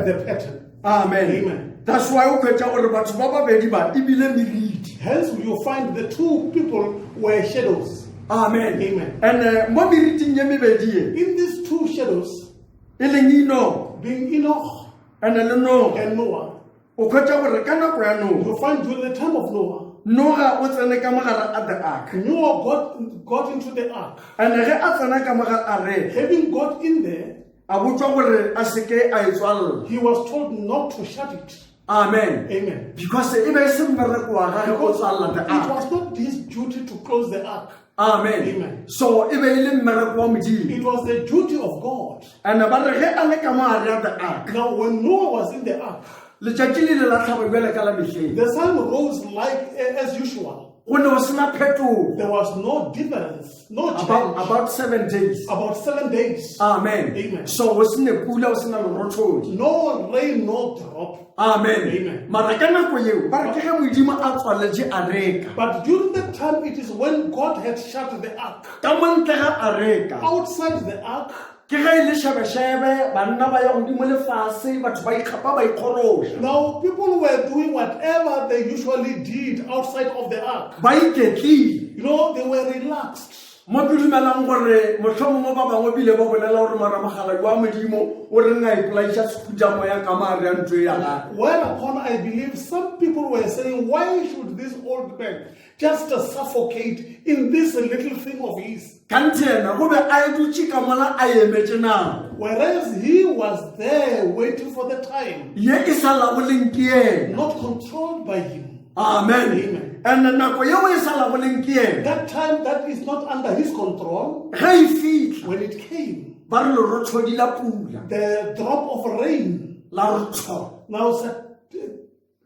the pattern. Amen. Amen. That's why o kwetsa gore batho ba babedi ba ebile meriti. Hence, you find the two people were shadows. Amen. Amen. And mo meriting ye mebedi In these two shadows, e leng Enoch being Enoch and le Noah, and Noah, o kwetsa gore ka nako ya Noah, you find during the time of Noah, Noah o tsene ka mogare a the ark. Noah got into the ark. And ge a tsena ka mogare a re Having got in there, a botswa gore a seke a etswalla. he was told not to shut it. Amen. Amen. Because e be se mmereko wa gagwe go Because tswalla the it ark. was not his duty to close the ark. Amen. Amen. So e be e le mmereko wa Modimo. It was the duty of God. And ba re ge a le ka mogare a the ark, Now, when Noah was in the ark, letšatši le le la tlhabo jwale ka la mehleng, the sun rose like as usual. go ne go sena phetogo. There was no difference, no change. About 7 days. About 7 days. Amen. Amen. So go se ne pula, go se na lerotšhodi. No rain, no drop. Amen. Amen. Mara ka nako eo ba re ke ge Modimo a tswaletše a reka. But during that time, it is when God had shut the ark. Ka mo ntle ga a reka Outside the ark, ke ge e le shebeshebe, banna ba ya godimo lefase, batho ba ikgapa ba ikgoroša, now people were doing whatever they usually did outside of the ark. ba iketlile. You know, they were relaxed. Mo ke dumelang gore mohlomongwe ba bangwe bile ba bolela gore maramagala wa Modimo o re nga ipolaiša sekhujamoya ka maare ya ntho e ya gage. Whereupon I believe some people were saying, why should this old man just suffocate in this little thing of his? Ka nthe ena go be a dutše ka mola a emetše nako Whereas he was there waiting for the time, ye e sa laboleng ke yena. not controlled by him. Amen. Amen. And nako yeo e sa laboleng ke yena, That time that is not under his control, ge e fitlha when it came, ba re lerotšhodi la pula the drop of rain la rotho. now said,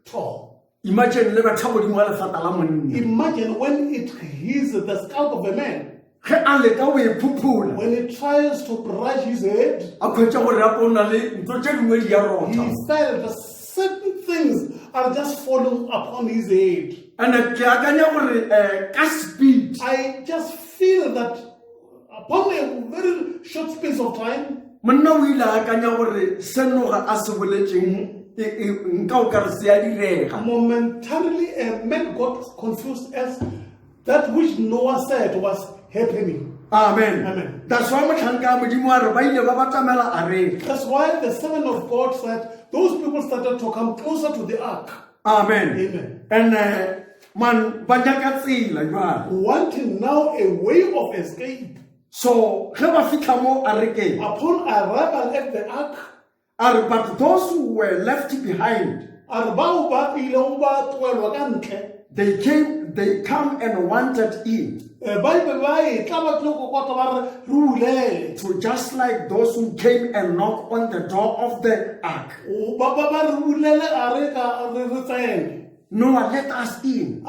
tall. Imagine le batha godimo ga lefata la monna, Imagine when it hits the scalp of a man, ge a leka go e phuphola when it tries to brush his head, a khwetša gore a pona le ntho tše dingwe di ya rotha. he felt that certain things are just falling upon his head. And ke akanya gore ka speed I just feel that upon a very short space of time, monna o ile a akanya gore senoga a se boletšeng nka o ka re se ya direga. momentarily a man got confused as that which Noah said was happening. Amen. Amen. That's why motlhanka a Modimo a re ba ile ba batamela a reka. That's why the servant of God said those people started to come closer to the ark, Amen. Amen. And man ba nyaka tsela jwale. wanting now a way of escape. So ge ba fitlha mo a rekeng, Upon arrival at the ark, a re but those who were left behind, they come and wanted in, to just like those who came and knocked on the door of the ark. Noah, let us in.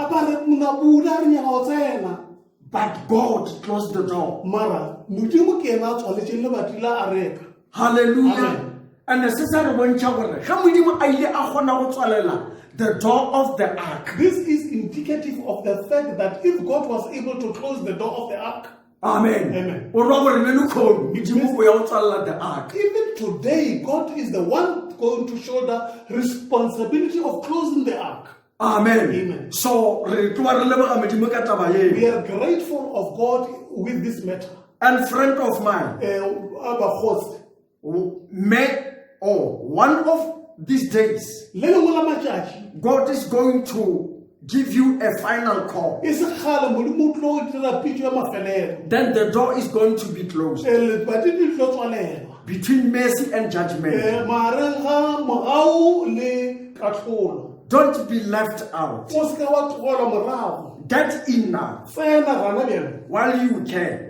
But God closed the door. Hallelujah. Amen. And the sister bontšha gore ge Modimo a ile a kgona go tswalela the door of the ark. This is indicative of the fact that if God was able to close the door of the ark, Amen. Amen. O ra gore le lekgono Modimo o ya go tswalela the ark. even today, God is the one going to shoulder responsibility of closing the ark. Amen. Amen. So re tloa re leboga Modimo ka taba ye. We are grateful of God with this matter. And friend of mine, one of these days, God is going to give you a final call. Then the door is going to be closed. between mercy and judgment. magareng ga morao le katlholo. Don't be left out. O se ke wa tlogelwa morago. Get in now Tsena gana bjale. while you can.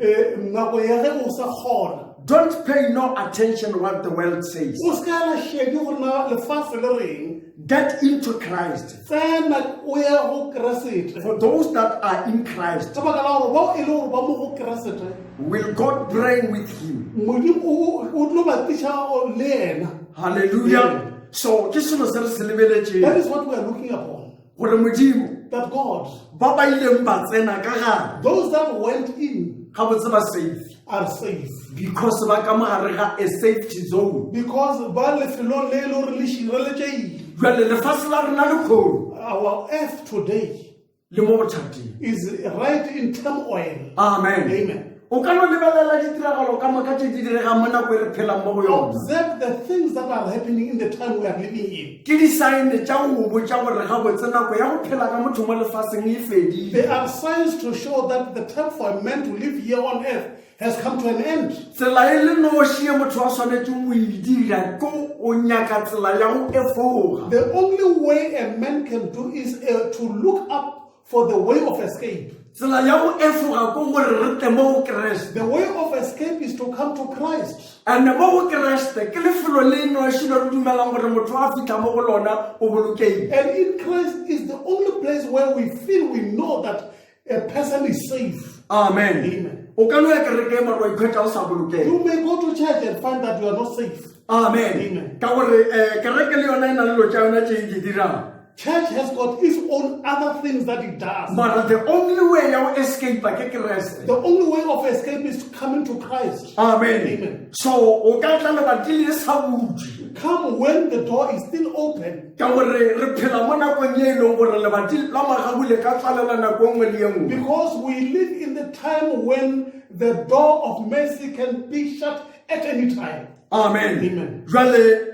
Nako ya ge o sa kgona. Don't pay no attention to what the world says. O se ke la shedi gore na lefatshe le reng. Get into Christ. Tsena o ya go Keresete. For those that are in Christ, Ka baka la gore bao e le gore ba mo go Keresete, will God reign with him? Modimo o tlo ba tliša le ena. Hallelujah. So, ke selo se re se lebeletse That is what we are looking upon. gore Modimo That God, ba ba ileng ba tsena ka gare those that went in ga botse ba safe are safe. because ba ka mogare ga a safety zone. Because ba lefelong le e le gore le šireletšeile. Jwale lefatshe la rena le kgono Our earth today le mo bothateng. is right in turmoil. Amen. Amen. O ka no lebelela ditiragalo ka moka tse di diregang mo nako e re phelang mo go yona. Observe the things that are happening in the time we are living in. Ke di-sign tša go botša gore ga botse nako ya go phela ka motho mo lefatsheng e fedile. There are signs to show that the time for a man to live here on earth has come to an end. Tsela e le noši e motho a swanetseng go e dira ko o nyaka tsela ya go efoga. The only way a man can do is to look up for the way of escape. Tsela ya go efoga ko gore re tle mo go Kreste. The way of escape is to come to Christ. And mo go Kreste ke lefelo le noši le re dumelang gore motho a fitlha mo go lona o bolokeile. And in Christ is the only place where we feel we know that a person is safe. Amen. Amen. O ka no ya kereke mara wa ikhwetša o sa bolokege. You may go to church and find that you are not safe. Amen. Amen. Ka gore kereke le yona e na le dilo tša yona tše di dirang. Church has got its own other things that it does. Mara the only way ya go escape ke Kreste. The only way of escape is coming to Christ. Amen. Amen. So o ka tla lebati le sa butse. Come when the door is still open. Ka gore re phela mo nakong e leng gore lebati la magabule ka tlalela nako nngwe le nngwe. Because we live in the time when the door of mercy can be shut at any time. Amen. Amen. Jwale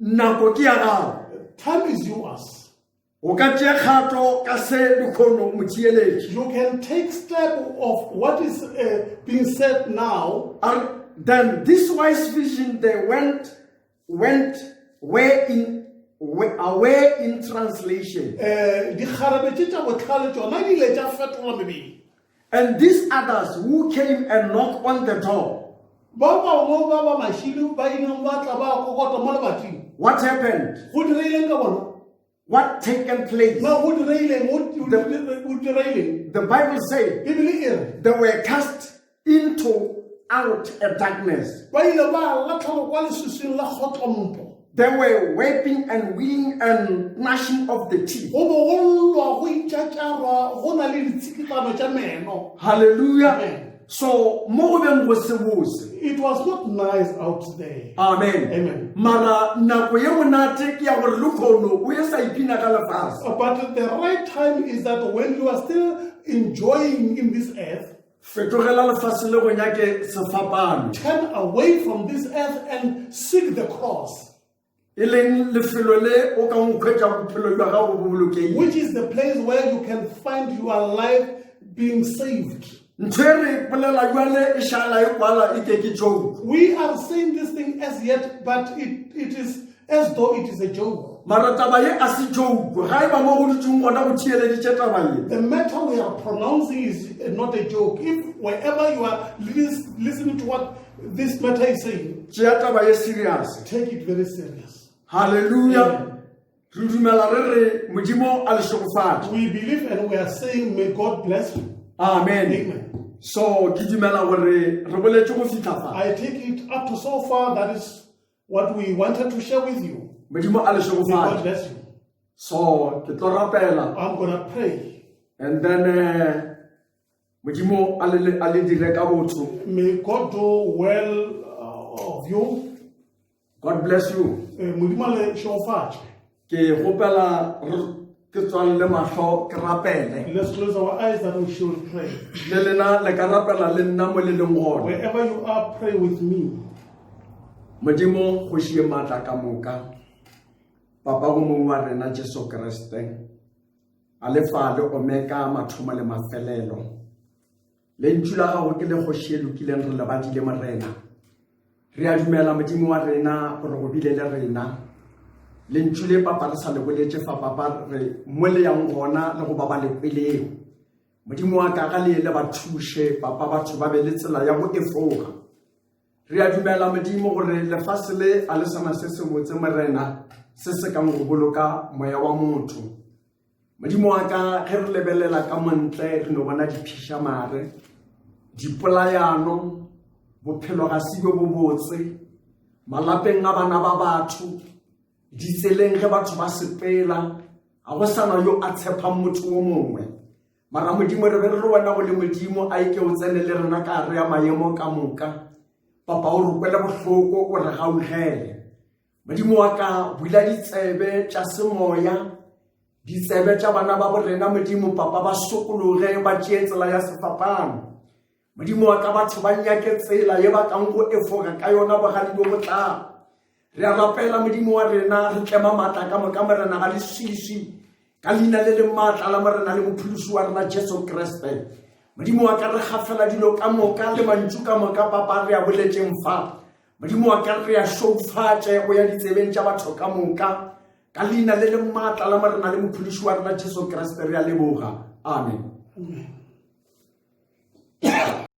nako ke ya gago. Time is yours. O ka tšea kgato ka se dikgono motheeletši. You can take step of what is being said now. Then this wise vision they went away in translation. Dikgarebe tša bohlale tšona di ile tša fetola mebele. And these others who came and knocked on the door. Ba bangwe ba ba mašilo ba ileng ba tla ba kokota mo lebating. What happened? Go direileng ka bona? What taken place? Na go direileng, go direileng. The Bible said Bibele e re they were cast into out a darkness. ba ile ba latlha kwa lesusing la kgotlompo. They were weeping and weeping and gnashing of the teeth. Go bo go llwa go itšatšarwa go na le ditshikitano tša meno. Hallelujah. Amen. So mo go beng go se bose. It was not nice out there. Amen. Amen. Mara nako ye monate ke ya gore le kgono o ye sa ipina ka lefatshe. But the right time is that when you are still enjoying in this earth, Fetogela lefatshe le go nyake sefapano. turn away from this earth and seek the cross, E leng lefelo le o ka nkgwetša bophelo jwa gago bo bolokeile. which is the place where you can find your life being saved. Ntho e re bolela jwale e šala e kwala e ke ke joke. We are saying this thing as yet, but it is as though it is a joke. Mara taba ye a se joke. Ga e ba mo go dutšeng gona go theeleditše taba ye. The matter we are pronouncing is not a joke. If wherever you are listening to what this matter is saying, Tšea taba ye serious. take it very serious. Hallelujah. Re dumela re re Modimo a le šogofatše. We believe and we are saying, may God bless you. Amen. Amen. So ke dumela gore re boletše go fitlha fa. I take it up to so far. That is what we wanted to share with you. Modimo a le May God šogofatše. bless you. So ke tlo rapela. I'm going to pray. And then Modimo a le dire ka botho. May God do well of you. God bless you. Modimo le šogofatše. Ke gopela ke tswalle mahlo ke rapele. Let's close our eyes that we should pray. Le lena le ka rapela le nna mo le leng gona. Wherever you are, pray with me. Modimo go šie maatla ka moka. Papa go mongwe wa rena Jesu Kriste. A le fa le omeka mathomo le mafelelo. Le ntšula gago ke le kgoši e lokileng re le badile morena. re a dumela modimo wa rena gore go bile le rena le ntšhule papa re sa le boletse fa papa re mo le yang gona le go ba le pelego modimo wa ka ga le ba thushe papa batho ba be le tsela ya go efoga re a dumela modimo gore lefase le a le sana se se botse morena se se ka go boloka moya wa motho modimo wa ka ge re lebelela ka montle re no bona diphishamare dipolayano bophelo ga sibe bo botse malapeng a bana ba batho ditseleng ge batho ba sepela a go sana yo a tshepang motho o mongwe mara modimo re be re wena go le modimo a ike o tsene le rena ka re ya maemo ka moka papa o re kwele bohloko o re gaugele modimo wa ka bula ditsebe tša semoya ditsebe tša bana ba borena modimo papa ba sokologe ba tšee tsela ya sefapano modimo wa ka batho ba nyake tsela ye ba kang go efoga ka yona bogadi bo botlang re a rapela modimo wa rena re tlema maatla ka moka morena ga leswiswi ka leina le le maatla la morena le mopholosi wa rena Jesu Kriste modimo wa ka re gafela dilo ka moka le mantšu ka moka papa re a boletseng fa modimo wa ka re a šoufatše go ya ditsebeng tša batho ka moka ka leina le le maatla la morena le mopholosi wa rena Jesu Kriste re a leboga amen.